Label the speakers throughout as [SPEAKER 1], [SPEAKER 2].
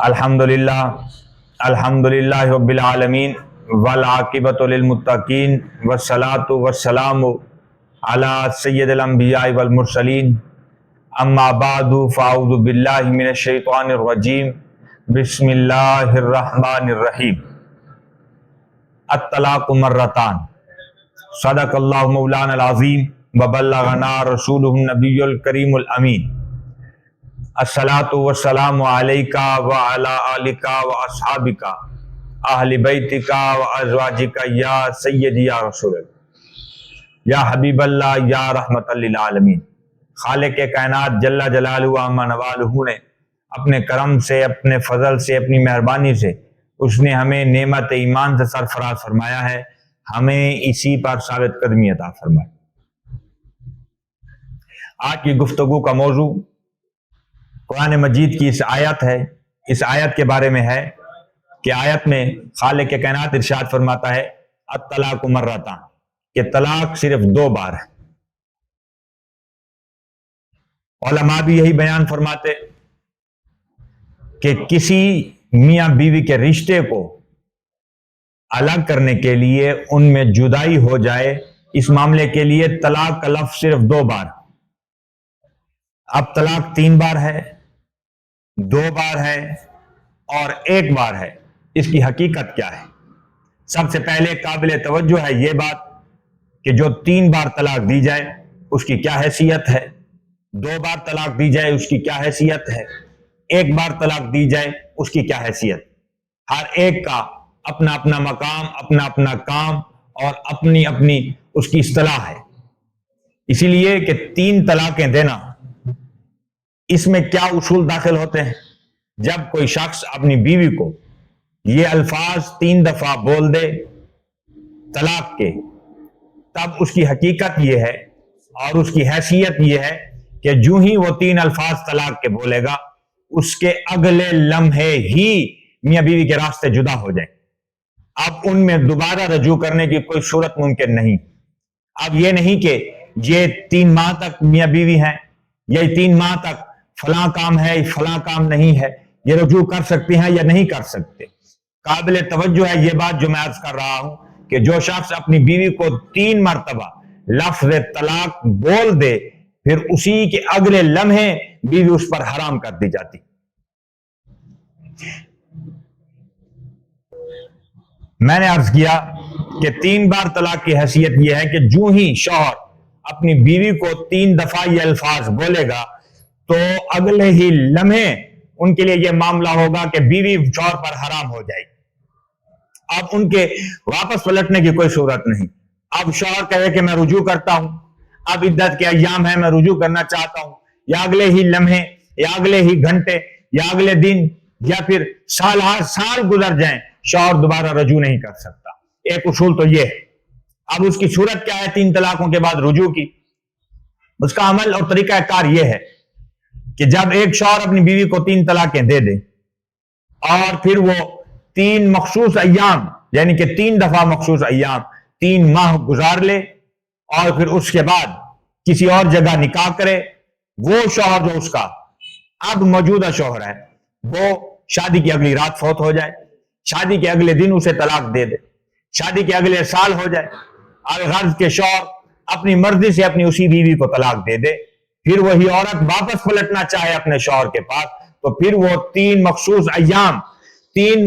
[SPEAKER 1] الحمدللہ رب العالمین والعاقبۃ للمتقین والصلاۃ والسلام علی سید الانبیاء والمرسلین اما بعد فاعوذ باللہ من الشیطان الرجیم بسم اللہ الرحمن الرحیم الطلاق مرتان صدق اللہ مولانا العظیم وبلغنا رسولہ النبی الکریم الامین الصلاۃ والسلام علیکا وعلی آلکا واصحابکا اہل بیتکا وازواجکا یا سیدی یا رسول اللہ یا حبیب اللہ یا رحمت للعالمین۔ خالق کائنات جل جلالہ و عم نوالہ نے اپنے کرم سے، اپنے فضل سے، اپنی مہربانی سے اس نے ہمیں نعمت ایمان سے سرفراز فرمایا ہے، ہمیں اسی پر ثابت قدمی عطا فرمائے۔ آج کی گفتگو کا موضوع قرآن مجید کی اس آیت ہے۔ اس آیت کے بارے میں ہے کہ آیت میں خالق کائنات ارشاد فرماتا ہے الطلاق مرتان، کہ طلاق صرف 2 بار ہے۔ علماء بھی یہی بیان فرماتے کہ کسی میاں بیوی کے رشتے کو الگ کرنے کے لیے، ان میں جدائی ہو جائے، اس معاملے کے لیے طلاق کا لفظ صرف 2 بار۔ اب طلاق 3 بار ہے، 2 بار ہے اور 1 بار ہے، اس کی حقیقت کیا ہے؟ سب سے پہلے قابل توجہ ہے یہ بات کہ جو 3 بار طلاق دی جائے اس کی کیا حیثیت ہے، 2 بار طلاق دی جائے اس کی کیا حیثیت ہے، 1 بار طلاق دی جائے اس کی کیا حیثیت۔ ہر ایک کا اپنا اپنا مقام، اپنا اپنا کام اور اپنی اپنی اس کی اصطلاح ہے۔ اسی لیے کہ 3 طلاقیں دینا، اس میں کیا اصول داخل ہوتے ہیں؟ جب کوئی شخص اپنی بیوی کو یہ الفاظ 3 دفعہ بول دے طلاق کے، تب اس کی حقیقت یہ ہے اور اس کی حیثیت یہ ہے کہ جو ہی وہ 3 الفاظ طلاق کے بولے گا، اس کے اگلے لمحے ہی میاں بیوی کے راستے جدا ہو جائیں۔ اب ان میں دوبارہ رجوع کرنے کی کوئی صورت ممکن نہیں۔ اب یہ نہیں کہ یہ 3 ماہ تک میاں بیوی ہیں، یہ 3 ماہ تک فلاں کام ہے، فلاں کام نہیں ہے، یہ رجوع کر سکتے ہیں یا نہیں کر سکتے۔ قابل توجہ ہے یہ بات جو میں عرض کر رہا ہوں کہ جو شخص اپنی بیوی کو 3 مرتبہ لفظ طلاق بول دے، پھر اسی کے اگلے لمحے بیوی اس پر حرام کر دی جاتی۔ میں نے عرض کیا کہ 3 بار طلاق کی حیثیت یہ ہے کہ جو ہی شوہر اپنی بیوی کو 3 دفعہ یہ الفاظ بولے گا تو اگلے ہی لمحے ان کے لیے یہ معاملہ ہوگا کہ بیوی شوہر پر حرام ہو جائے گی۔ اب ان کے واپس پلٹنے کی کوئی صورت نہیں۔ اب شوہر کہے کہ میں رجوع کرتا ہوں، اب عدت کے ایام ہیں، میں رجوع کرنا چاہتا ہوں، یا اگلے ہی لمحے یا اگلے ہی گھنٹے یا اگلے دن یا پھر سال گزر جائیں، شوہر دوبارہ رجوع نہیں کر سکتا۔ ایک اصول تو یہ ہے۔ اب اس کی صورت کیا ہے 3 طلاقوں کے بعد رجوع کی؟ اس کا عمل اور طریقہ کار یہ ہے کہ جب ایک شوہر اپنی بیوی کو 3 طلاقیں دے دے اور پھر وہ 3 مخصوص ایام، یعنی کہ 3 دفعہ مخصوص ایام، 3 ماہ گزار لے اور پھر اس کے بعد کسی اور جگہ نکاح کرے، وہ شوہر جو اس کا اب موجودہ شوہر ہے وہ شادی کی اگلی رات فوت ہو جائے، شادی کے اگلے دن اسے طلاق دے دے، شادی کے اگلے سال ہو جائے، الغرض کے شوہر اپنی مرضی سے اپنی اسی بیوی کو طلاق دے دے، پھر وہی عورت واپس پلٹنا چاہے اپنے شوہر کے پاس، تو پھر وہ 3 مخصوص ایام، 3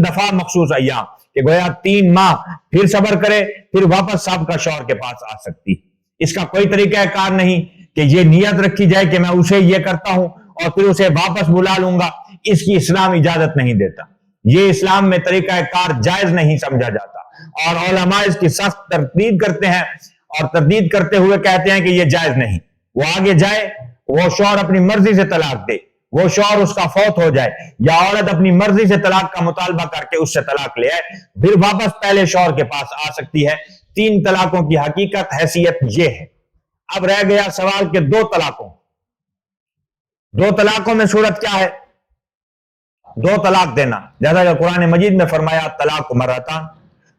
[SPEAKER 1] دفعہ مخصوص ایام کہ گویا 3 ماہ پھر صبر کرے، پھر واپس سابقہ شوہر کے پاس آ سکتی۔ اس کا کوئی طریقہ کار نہیں کہ یہ نیت رکھی جائے کہ میں اسے یہ کرتا ہوں اور پھر اسے واپس بلا لوں گا۔ اس کی اسلام اجازت نہیں دیتا، یہ اسلام میں طریقہ کار جائز نہیں سمجھا جاتا، اور علماء اس کی سخت تردید کرتے ہیں اور تردید کرتے ہوئے کہتے ہیں کہ یہ جائز نہیں۔ وہ آگے جائے، وہ شوہر اپنی مرضی سے طلاق دے، وہ شوہر اس کا فوت ہو جائے، یا عورت اپنی مرضی سے طلاق کا مطالبہ کر کے اس سے طلاق لے آئے، پھر واپس پہلے شوہر کے پاس آ سکتی ہے۔ 3 طلاقوں کی حقیقت حیثیت یہ ہے۔ اب رہ گیا سوال کہ 2 طلاقوں میں صورت کیا ہے؟ 2 طلاق دینا، جیسا کہ قرآن مجید میں فرمایا طلاق مرتان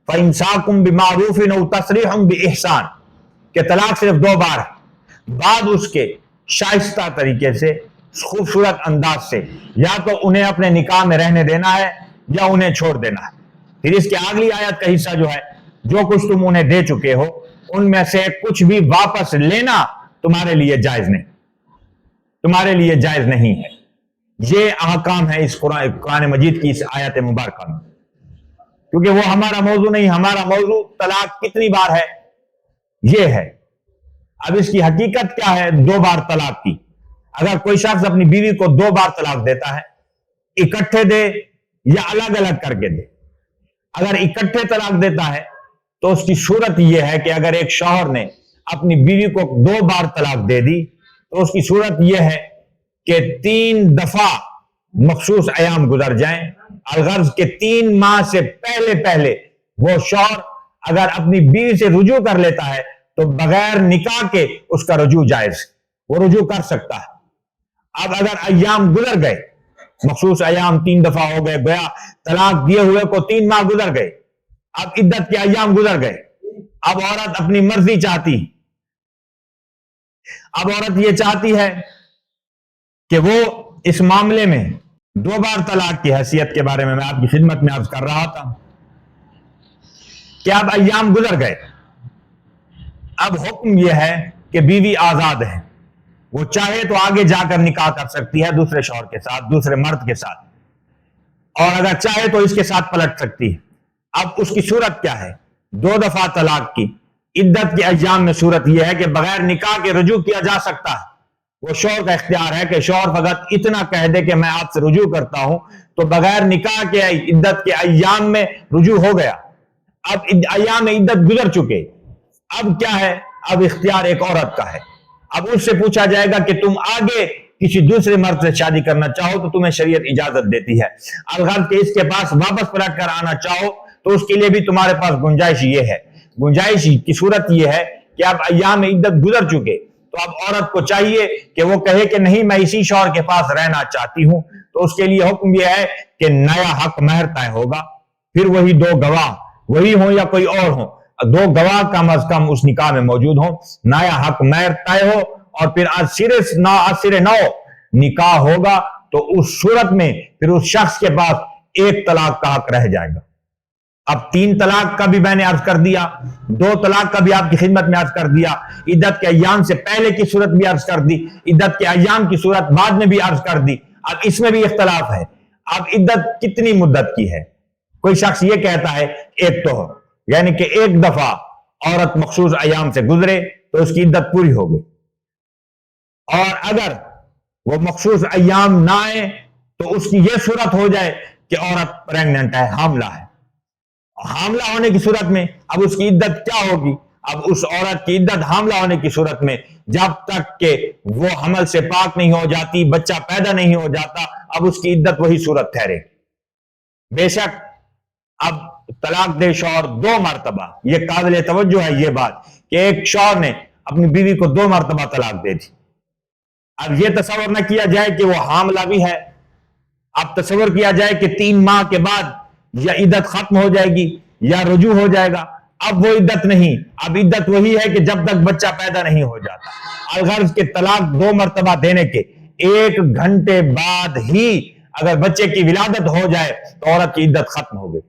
[SPEAKER 1] فَإِمْسَاكُمْ بِمَعْرُوفٍ أَوْ تَسْرِيحٌ بِإِحْسَانٍ، کہ طلاق صرف 2 بار ہے، بعد اس کے شائستہ طریقے سے خوبصورت انداز سے، یا تو انہیں اپنے نکاح میں رہنے دینا ہے یا انہیں چھوڑ دینا ہے۔ پھر اس کے اگلی آیت کا حصہ جو ہے، جو کچھ تم انہیں دے چکے ہو ان میں سے کچھ بھی واپس لینا تمہارے لیے جائز نہیں، تمہارے لیے جائز نہیں ہے۔ یہ احکام ہے اس قرآن مجید کی اس آیت مبارکہ میں، کیونکہ وہ ہمارا موضوع نہیں، ہمارا موضوع طلاق کتنی بار ہے یہ ہے۔ اب اس کی حقیقت کیا ہے 2 بار طلاق کی؟ اگر کوئی شخص اپنی بیوی کو 2 بار طلاق دیتا ہے، اکٹھے دے یا الگ الگ کر کے دے، اگر اکٹھے طلاق دیتا ہے تو اس کی صورت یہ ہے کہ اگر ایک شوہر نے اپنی بیوی کو 2 بار طلاق دے دی تو اس کی صورت یہ ہے کہ 3 دفعہ مخصوص ایام گزر جائیں، الغرض کے 3 ماہ سے پہلے وہ شوہر اگر اپنی بیوی سے رجوع کر لیتا ہے تو بغیر نکاح کے اس کا رجوع جائز، وہ رجوع کر سکتا ہے۔ اب اگر ایام گزر گئے، مخصوص ایام 3 دفعہ ہو گئے، گویا طلاق دیے ہوئے کو 3 ماہ گزر گئے، اب عدت کے ایام گزر گئے، اب عورت اپنی مرضی چاہتی، اب عورت یہ چاہتی ہے کہ وہ اس معاملے میں 2 بار طلاق کی حیثیت کے بارے میں آپ کی خدمت میں عرض کر رہا تھا کہ اب ایام گزر گئے، اب حکم یہ ہے کہ بیوی آزاد ہے، وہ چاہے تو آگے جا کر نکاح کر سکتی ہے دوسرے شوہر کے ساتھ، دوسرے مرد کے ساتھ، اور اگر چاہے تو اس کے ساتھ پلٹ سکتی ہے۔ اب اس کی صورت کیا ہے 2 دفعہ طلاق کی عدت کے ایام میں؟ صورت یہ ہے کہ بغیر نکاح کے رجوع کیا جا سکتا ہے، وہ شوہر کا اختیار ہے کہ شوہر فقط اتنا کہہ دے کہ میں آپ سے رجوع کرتا ہوں تو بغیر نکاح کے عدت کے ایام میں رجوع ہو گیا۔ اب ایام عدت گزر چکے، اب کیا ہے؟ اب اختیار ایک عورت کا ہے۔ اب اس سے پوچھا جائے گا کہ تم آگے کسی دوسرے مرد سے شادی کرنا چاہو تو تمہیں شریعت اجازت دیتی ہے، الغرض کہ اس کے پاس واپس پلٹ کر آنا چاہو تو اس کے لیے بھی تمہارے پاس گنجائش یہ ہے۔ گنجائش کی صورت یہ ہے کہ اب ایام عدت گزر چکے تو اب عورت کو چاہیے کہ وہ کہے کہ نہیں میں اسی شوہر کے پاس رہنا چاہتی ہوں، تو اس کے لیے حکم یہ ہے کہ نیا حق مہر طے ہوگا، پھر وہی 2 گواہ وہی ہوں یا کوئی اور ہوں، 2 گواہ کم از کم اس نکاح میں موجود ہوں، نیا حق مہر طے ہو اور پھر از سرے نو نکاح ہوگا، تو اس صورت میں پھر اس شخص کے پاس 1 طلاق کا حق رہ جائے گا۔ اب 3 طلاق کا بھی میں نے عرض کر دیا، 2 طلاق کا بھی آپ کی خدمت میں عرض کر دیا، عدت کے ایام سے پہلے کی صورت بھی عرض کر دی، عدت کے ایام کی صورت بعد میں بھی عرض کر دی۔ اب اس میں بھی اختلاف ہے، اب عدت کتنی مدت کی ہے؟ کوئی شخص یہ کہتا ہے 1 طہر، یعنی کہ 1 دفعہ عورت مخصوص ایام سے گزرے تو اس کی عدت پوری ہو گئی، اور اگر وہ مخصوص ایام نہ آئے تو اس کی یہ صورت ہو جائے کہ عورت پریگننٹ ہے، حاملہ ہے۔ حاملہ ہونے کی صورت میں اب اس کی عدت کیا ہوگی؟ اب اس عورت کی عدت حاملہ ہونے کی صورت میں جب تک کہ وہ حمل سے پاک نہیں ہو جاتی، بچہ پیدا نہیں ہو جاتا، اب اس کی عدت وہی صورت ٹھہرے۔ بے شک اب طلاق دے شوہر 2 مرتبہ، یہ قابل توجہ ہے یہ بات کہ ایک شوہر نے اپنی بیوی کو 2 مرتبہ طلاق دے دی۔ اب یہ تصور نہ کیا جائے کہ وہ حاملہ بھی ہے، اب تصور کیا جائے کہ 3 ماہ کے بعد یا عدت ختم ہو جائے گی یا رجوع ہو جائے گا، اب وہ عدت نہیں، اب عدت وہی ہے کہ جب تک بچہ پیدا نہیں ہو جاتا، الغرض کہ طلاق 2 مرتبہ دینے کے 1 گھنٹے بعد ہی اگر بچے کی ولادت ہو جائے تو عورت کی عدت ختم ہو گئی۔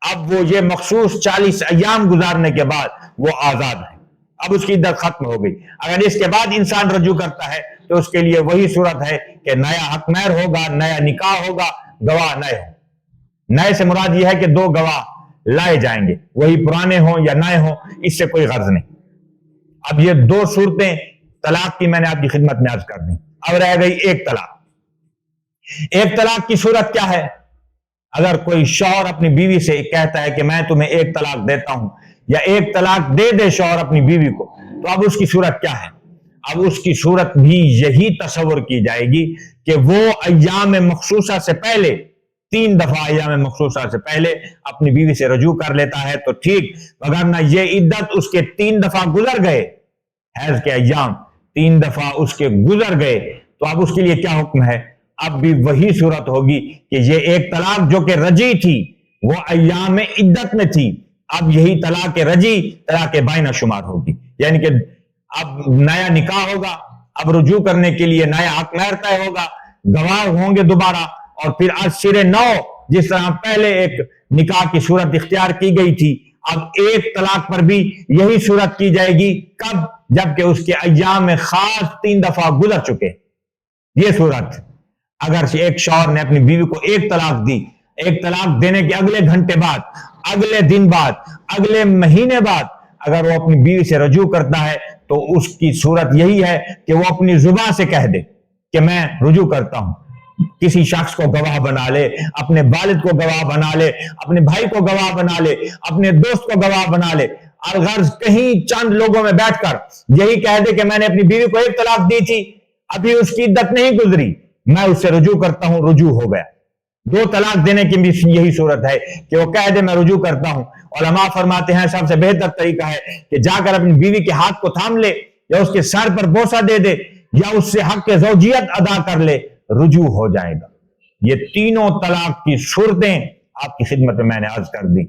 [SPEAKER 1] اب وہ یہ مخصوص 40 ایام گزارنے کے بعد وہ آزاد ہے، اب اس کی عدت ختم ہو گئی۔ اگر اس کے بعد انسان رجوع کرتا ہے تو اس کے لیے وہی صورت ہے کہ نیا حق مہر ہوگا، نیا نکاح ہوگا، گواہ نئے ہوں۔ نئے سے مراد یہ ہے کہ 2 گواہ لائے جائیں گے، وہی پرانے ہوں یا نئے ہوں، اس سے کوئی غرض نہیں۔ اب یہ 2 صورتیں طلاق کی میں نے آپ کی خدمت میں عرض کر دی، اب رہ گئی 1 طلاق۔ 1 طلاق کی صورت کیا ہے؟ اگر کوئی شوہر اپنی بیوی سے کہتا ہے کہ میں تمہیں 1 طلاق دیتا ہوں، یا 1 طلاق دے شوہر اپنی بیوی کو، تو اب اس کی صورت کیا ہے؟ اب اس کی صورت بھی یہی تصور کی جائے گی کہ وہ ایام مخصوصہ سے پہلے 3 دفعہ ایام مخصوصہ سے پہلے اپنی بیوی سے رجوع کر لیتا ہے تو ٹھیک، وگرنہ یہ عدت اس کے 3 دفعہ گزر گئے، حیض کے ایام 3 دفعہ اس کے گزر گئے، تو اب اس کے لیے کیا حکم ہے؟ اب بھی وہی صورت ہوگی کہ یہ 1 طلاق جو کہ رجی تھی وہ ایام عدت میں تھی، اب یہی طلاق رجی طلاق بائنہ شمار ہوگی، یعنی کہ اب نیا نکاح ہوگا، اب رجوع کرنے کے لیے نیا حق مہر طے ہوگا، گواہ ہوں گے دوبارہ، اور پھر از سر نو جس طرح پہلے ایک نکاح کی صورت اختیار کی گئی تھی، اب ایک طلاق پر بھی یہی صورت کی جائے گی۔ کب؟ جبکہ اس کے ایام خاص 3 دفعہ گزر چکے۔ یہ صورت اگر ایک شوہر نے اپنی بیوی کو ایک طلاق دی، ایک طلاق دینے کے اگلے گھنٹے بعد، اگلے دن بعد، اگلے مہینے بعد اگر وہ اپنی بیوی سے رجوع کرتا ہے تو اس کی صورت یہی ہے کہ وہ اپنی زبان سے کہہ دے کہ میں رجوع کرتا ہوں، کسی شخص کو گواہ بنا لے، اپنے والد کو گواہ بنا لے، اپنے بھائی کو گواہ بنا لے، اپنے دوست کو گواہ بنا لے، الغرض کہیں چند لوگوں میں بیٹھ کر یہی کہہ دے کہ میں نے اپنی بیوی کو ایک طلاق دی تھی، ابھی اس کی عدت نہیں گزری، میں اس سے رجوع کرتا ہوں، رجوع ہو گیا۔ 2 طلاق دینے کی بھی یہی صورت ہے کہ وہ کہہ دے میں رجوع کرتا ہوں۔ علماء فرماتے ہیں سب سے بہتر طریقہ ہے کہ جا کر اپنی بیوی کے ہاتھ کو تھام لے، یا اس کے سر پر بوسہ دے دے، یا اس سے حق زوجیت ادا کر لے، رجوع ہو جائے گا۔ یہ تینوں طلاق کی صورتیں آپ کی خدمت میں نے عرض کر دی۔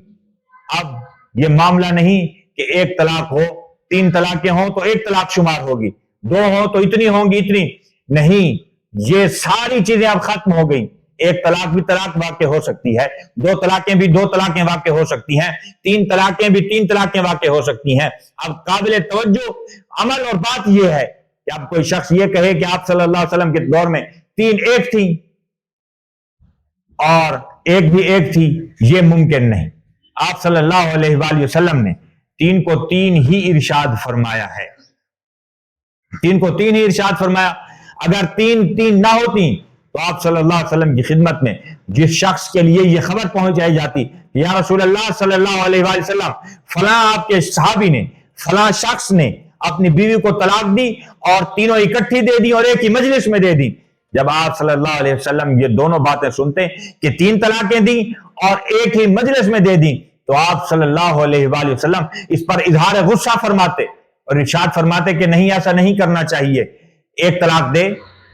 [SPEAKER 1] اب یہ معاملہ نہیں کہ ایک طلاق ہو، 3 طلاقیں ہوں تو ایک طلاق شمار ہوگی، 2 ہوں تو اتنی ہوں گی، اتنی نہیں، یہ ساری چیزیں اب ختم ہو گئی۔ ایک طلاق بھی طلاق واقع ہو سکتی ہے، 2 طلاقیں بھی 2 طلاقیں واقع ہو سکتی ہیں، 3 طلاقیں بھی 3 طلاقیں واقع ہو سکتی ہیں۔ اب قابل توجہ عمل اور بات یہ ہے کہ اب کوئی شخص یہ کہے کہ آپ صلی اللہ علیہ وسلم کے دور میں 3 ایک تھی اور ایک بھی ایک تھی، یہ ممکن نہیں۔ آپ صلی اللہ علیہ وآلہ وسلم نے 3 کو 3 ہی ارشاد فرمایا ہے، 3 کو 3 ہی ارشاد فرمایا۔ اگر 3 نہ ہوتی تو آپ صلی اللہ علیہ وسلم کی خدمت میں جس شخص کے لیے یہ خبر پہنچائی جاتی کہ یا رسول اللہ صلی اللہ علیہ وآلہ وسلم فلاں آپ کے صحابی نے، فلاں شخص نے اپنی بیوی کو طلاق دی اور تینوں اکٹھی دے دی اور ایک ہی مجلس میں دے دی، جب آپ صلی اللہ علیہ وسلم یہ دونوں باتیں سنتے کہ 3 طلاقیں دی اور ایک ہی مجلس میں دے دی، تو آپ صلی اللہ علیہ وآلہ وسلم اس پر اظہار غصہ فرماتے اور ارشاد فرماتے کہ نہیں، ایسا نہیں کرنا چاہیے، ایک طلاق دے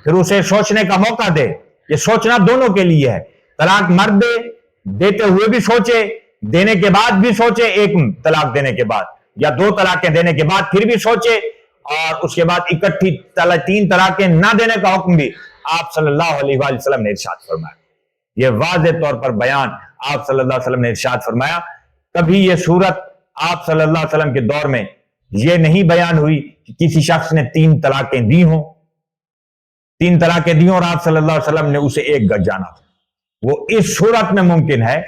[SPEAKER 1] پھر اسے سوچنے کا موقع دے، یہ سوچنا دونوں کے لیے ہے۔ طلاق مرد دے، دیتے ہوئے بھی سوچے، دینے کے بعد بھی سوچے، ایک طلاق دینے کے بعد یا 2 طلاقیں دینے کے بعد پھر بھی سوچے، اور اس کے بعد اکٹھی 3 طلاقیں نہ دینے کا حکم بھی آپ صلی اللہ علیہ وآلہ وسلم نے ارشاد فرمایا۔ یہ واضح طور پر بیان آپ صلی اللہ علیہ وسلم نے ارشاد فرمایا۔ کبھی یہ صورت آپ صلی اللہ علیہ وسلم کے دور میں یہ نہیں بیان ہوئی کہ کسی شخص نے 3 طلاقیں دی ہوں، 3 طلاقیں دی ہوں اور آپ صلی اللہ علیہ وسلم نے اسے ایک گز جانا تھا۔ وہ اس صورت میں ممکن ہے۔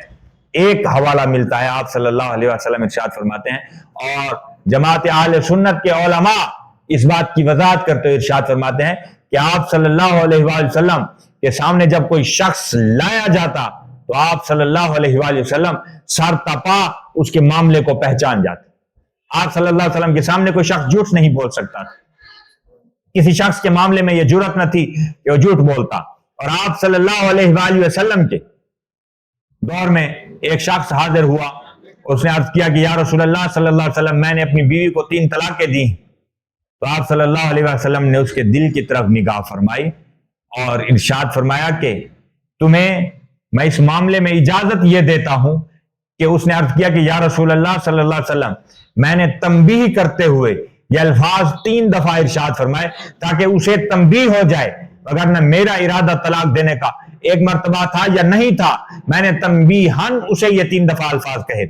[SPEAKER 1] ایک حوالہ ملتا ہے، آپ صلی اللہ علیہ وسلم ارشاد فرماتے ہیں، اور جماعت اہل سنت کے علماء اس بات کی وضاحت کرتے ہوئے ارشاد فرماتے ہیں کہ آپ صلی اللہ علیہ وآلہ وسلم کے سامنے جب کوئی شخص لایا جاتا تو آپ صلی اللہ علیہ وآلہ وسلم سر تپا اس کے معاملے کو پہچان جاتے۔ آپ صلی اللہ علیہ وسلم کے سامنے کوئی شخص جھوٹ نہیں بول سکتا، کسی شخص کے معاملے میں یہ جرأت نہ تھی کہ وہ جھوٹ بولتا۔ اور آپ صلی اللہ علیہ وآلہ وسلم کے دور میں ایک شخص حاضر ہوا، اس نے عرض کیا کہ یا رسول اللہ صلی اللہ علیہ وسلم میں نے اپنی بیوی کو 3 طلاقیں دی۔ تو آپ صلی اللہ علیہ وسلم نے اس کے دل کی طرف نگاہ فرمائی اور ارشاد فرمایا کہ تمہیں میں اس معاملے میں اجازت یہ دیتا ہوں کہ اس نے عرض کیا کہ یا رسول اللہ صلی اللہ علیہ وسلم میں نے تنبیہ کرتے ہوئے یہ الفاظ 3 دفعہ ارشاد فرمائے تاکہ اسے تنبیہ ہو جائے، وگرنہ میرا ارادہ طلاق دینے کا ایک مرتبہ تھا یا نہیں تھا، میں نے تنبیہاً اسے یہ 3 دفعہ الفاظ کہے۔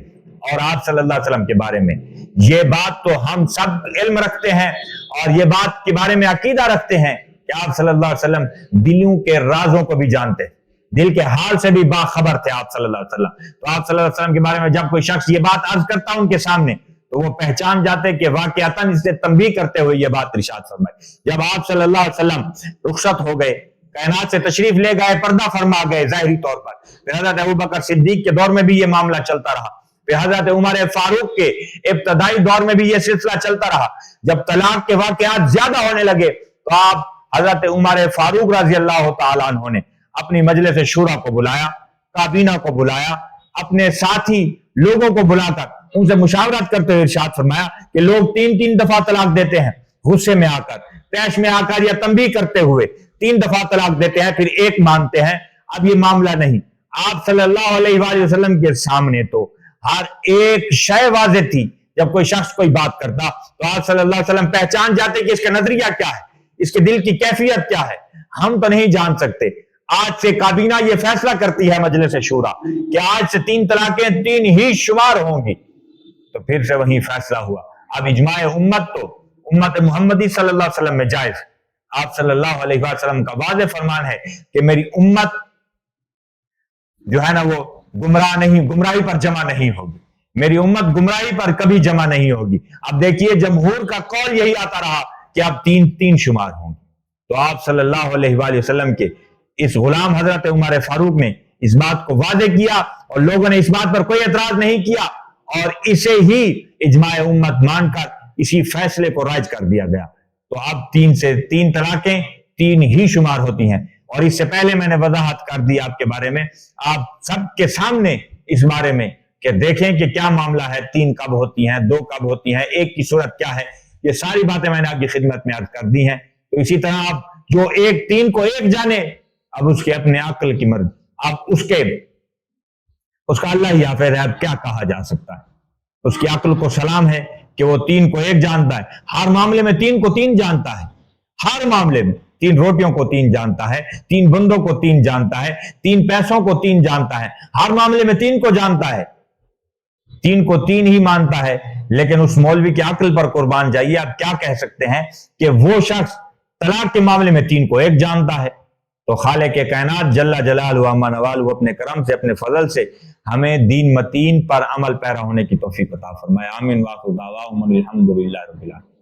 [SPEAKER 1] اور آپ صلی اللہ علیہ وسلم کے بارے میں یہ بات تو ہم سب علم رکھتے ہیں اور یہ بات کے بارے میں عقیدہ رکھتے ہیں کہ آپ صلی اللہ علیہ وسلم دلوں کے رازوں کو بھی جانتے، دل کے حال سے بھی باخبر تھے آپ صلی اللہ علیہ وسلم۔ تو آپ صلی اللہ علیہ وسلم کے بارے میں جب کوئی شخص یہ بات عرض کرتا ان کے سامنے تو وہ پہچان جاتے کہ واقعتاً اس نے تنبیہ کرتے ہوئے یہ بات ارشاد فرمائی۔ جب آپ صلی اللہ علیہ وسلم رخصت ہو گئے، کائنات سے تشریف لے گئے، پردہ فرما گئے ظاہری طور پر، پھر حضرت ابوبکر صدیق کے دور میں بھی یہ معاملہ چلتا رہا، پھر حضرت عمر فاروق کے ابتدائی دور میں بھی یہ سلسلہ چلتا رہا۔ جب طلاق کے واقعات زیادہ ہونے لگے تو آپ حضرت عمر فاروق رضی اللہ تعالیٰ عنہ نے اپنی مجلس شورا کو بلایا، کابینہ کو بلایا، اپنے ساتھی لوگوں کو بلا کر ان سے مشاورت کرتے ہوئے ارشاد فرمایا کہ لوگ 3 دفعہ طلاق دیتے ہیں، غصے میں آ کر، پیش میں آ کر یا تنبیہ کرتے ہوئے 3 دفعہ طلاق دیتے ہیں، پھر ایک مانتے ہیں۔ اب یہ معاملہ نہیں، آپ صلی اللہ علیہ وآلہ وسلم کے سامنے تو ہر ایک شے واضح تھی۔ جب کوئی شخص کوئی بات کرتا تو آپ صلی اللہ علیہ وسلم پہچان جاتے کہ اس کا نظریہ کیا ہے، اس کے دل کی کیفیت کیا ہے ہم تو نہیں جان سکتے۔ آج سے کابینہ یہ فیصلہ کرتی ہے مجلس شورا کہ آج سے 3 طلاقیں 3 ہی شمار ہوں گی، تو پھر سے وہی فیصلہ ہوا۔ اب اجماع امت تو امت محمدی صلی اللہ علیہ وسلم میں جائز۔ آپ صلی اللہ علیہ وسلم کا واضح فرمان ہے کہ میری امت جو ہے نا وہ گمراہی پر جمع نہیں ہوگی، میری امت گمراہی پر کبھی جمع نہیں ہوگی۔ اب دیکھیے جمہور کا قول یہی آتا رہا کہ اب 3 شمار ہوں گے، تو آپ صلی اللہ علیہ وآلہ وسلم کے اس غلام حضرت عمر فاروق نے اس بات کو واضح کیا اور لوگوں نے اس بات پر کوئی اعتراض نہیں کیا اور اسے ہی اجماع امت مان کر اسی فیصلے کو رائج کر دیا گیا۔ تو اب 3 طلاقیں 3 ہی شمار ہوتی ہیں، اور اس سے پہلے میں نے وضاحت کر دی آپ کے بارے میں، آپ سب کے سامنے اس بارے میں کہ دیکھیں کہ کیا معاملہ ہے، 3 کب ہوتی ہیں، 2 کب ہوتی ہیں، 1 کی صورت کیا ہے، یہ ساری باتیں میں نے آپ کی خدمت میں عرض کر دی ہیں۔ تو اسی طرح آپ جو 3 کو 1 جانے، اب اس کے اپنے عقل کی مرضی، اب اس کا اللہ ہی حافظ ہے، اب کیا کہا جا سکتا ہے، اس کی عقل کو سلام ہے کہ وہ 3 کو 1 جانتا ہے، ہر معاملے میں 3 کو 3 جانتا ہے، ہر معاملے میں 3 روٹیوں کو 3 جانتا ہے، 3 بندوں کو 3 جانتا ہے، 3 پیسوں کو 3 جانتا ہے، ہر معاملے میں 3 کو جانتا ہے، 3 کو 3 ہی مانتا ہے۔ لیکن اس مولوی کی عقل پر قربان جائیے، آپ کیا کہہ سکتے ہیں کہ وہ شخص طلاق کے معاملے میں 3 کو 1 جانتا ہے؟ تو خالق کائنات جل جلالہ عما نوالہ اپنے کرم سے، اپنے فضل سے ہمیں دین متین پر عمل پیرا ہونے کی توفیق عطا فرمائے۔ آمین واخر دعواہم الحمدللہ رب العالمین۔